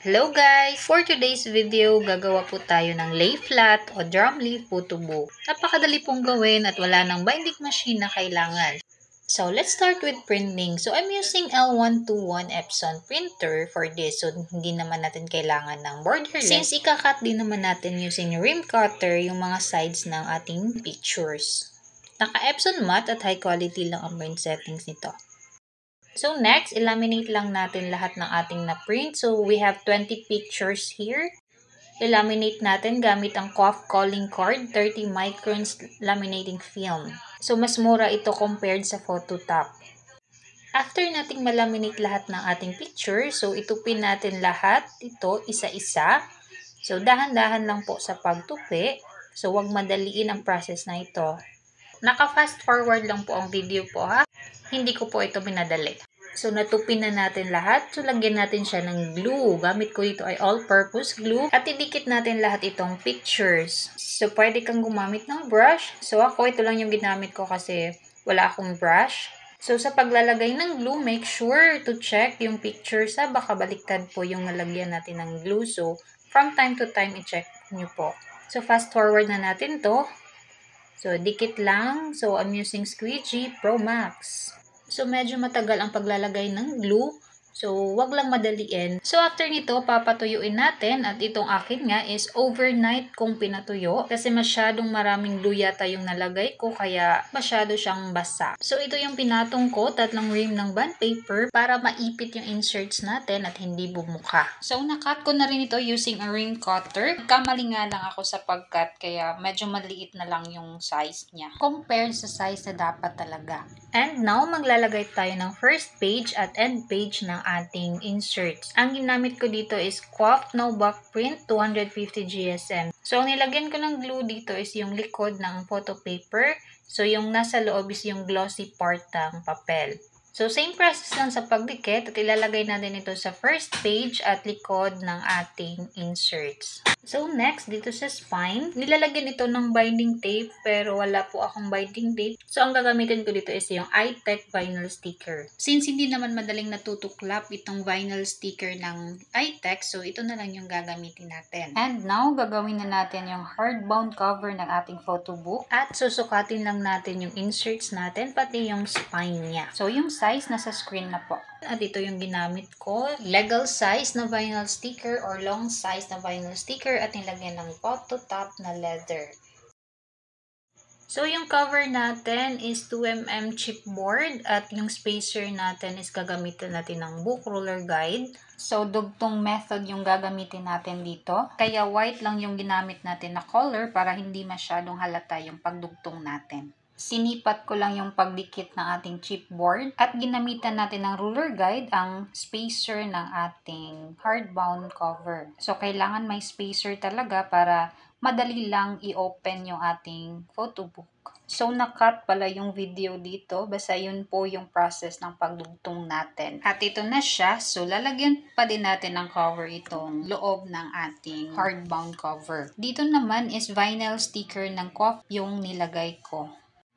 Hello guys! For today's video, gagawa po tayo ng lay flat o drum leaf photo book. Napakadali pong gawin at wala nang binding machine na kailangan. So let's start with printing. So I'm using L121 Epson printer for this. So hindi naman natin kailangan ng borderless. Since ikakat din naman natin using rim cutter yung mga sides ng ating pictures. Naka-Epson matte at high quality lang ang print settings nito. So next, ilaminate lang natin lahat ng ating na-print. So we have 20 pictures here. Ilaminate natin gamit ang QOF calling card, 30 microns laminating film. So mas mura ito compared sa Phototop. After nating malaminate lahat ng ating picture, so itupin natin lahat ito isa-isa. So dahan-dahan lang po sa pagtupi. So wag madaliin ang process na ito. Naka-fast forward lang po ang video po ha. Hindi ko po ito minadali. So, natupin na natin lahat. So, lagyan natin siya ng glue. Gamit ko dito ay all-purpose glue. At idikit natin lahat itong pictures. So, pwede kang gumamit ng brush. So, ako, ito lang yung ginamit ko kasi wala akong brush. So, sa paglalagay ng glue, make sure to check yung pictures ha. Baka baliktad po yung nalagyan natin ng glue. So, from time to time, i-check nyo po. So, fast forward na natin to. So, dikit lang. So, I'm using Squeegee Pro Max. So, medyo matagal ang paglalagay ng glue. So, wag lang madaliin. So, after nito, papatuyuin natin. At itong akin nga is overnight kong pinatuyo. Kasi masyadong maraming glue yata yung nalagay ko. Kaya masyado siyang basa. So, ito yung pinatong ko. 3 rim ng bond paper para maipit yung inserts natin at hindi bumuka. So, nakat ko na rin ito using a rim cutter. Kamali nga lang ako sa pagkat. Kaya medyo maliit na lang yung size niya. Compared sa size na dapat talaga. And now, maglalagay tayo ng first page at end page ng ating inserts. Ang ginamit ko dito is QOF No Back Print 250 GSM. So, ang nilagyan ko ng glue dito is yung likod ng photo paper. So, yung nasa loob is yung glossy part ng papel. So, same process lang sa pagdikit at ilalagay natin ito sa first page at likod ng ating inserts. So, next, dito sa spine, nilalagyan ito ng binding tape pero wala po akong binding tape. So, ang gagamitin ko dito is yung iTech vinyl sticker. Since hindi naman madaling natutuklap itong vinyl sticker ng iTech, so ito na lang yung gagamitin natin. And now, gagawin na natin yung hardbound cover ng ating photo book at susukatin lang natin yung inserts natin pati yung spine niya. So, yung size nasa screen na po. At ito yung ginamit ko, legal size na vinyl sticker or long size na vinyl sticker at nilagyan ng Phototop na leather. So, yung cover natin is 2mm chipboard at yung spacer natin is gagamitin natin ng book roller guide. So, dugtong method yung gagamitin natin dito. Kaya white lang yung ginamit natin na color para hindi masyadong halata yung pagdugtong natin. Sinipat ko lang yung pagdikit ng ating chipboard at ginamitan natin ng ruler guide ang spacer ng ating hardbound cover. So, kailangan may spacer talaga para madali lang i-open yung ating photo book. So, nakat pala yung video dito. Basta yun po yung process ng pagdugtong natin. At ito na siya. So, lalagyan pa din natin ng cover itong loob ng ating hardbound cover. Dito naman is vinyl sticker ng QOF yung nilagay ko.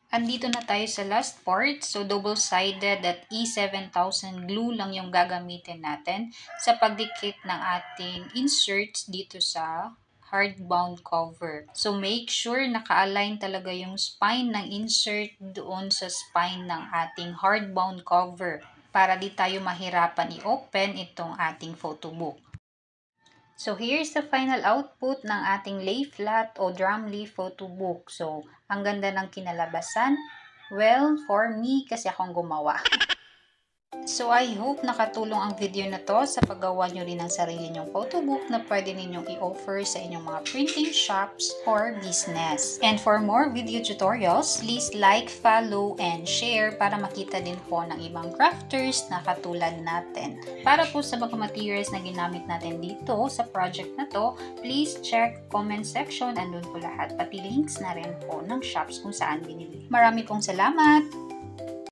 Andito na tayo sa last part. So, double-sided at E7000 glue lang yung gagamitin natin sa pagdikit ng ating inserts dito sa hardbound cover. So, make sure naka-align talaga yung spine ng insert doon sa spine ng ating hardbound cover para di tayo mahirapan i-open itong ating photo book. So, here's the final output ng ating lay flat o drum leaf photo book. So, ang ganda ng kinalabasan. Well, for me, kasi akong gumawa. So, I hope nakatulong ang video na to sa paggawa nyo rin ng sarili nyong photo book na pwede ninyong i-offer sa inyong mga printing shops or business. And for more video tutorials, please like, follow, and share para makita din po ng ibang crafters na katulad natin. Para po sa mga materials na ginamit natin dito sa project na to, please check comment section, andun po lahat. Pati links na rin po ng shops kung saan binili. Marami pong salamat!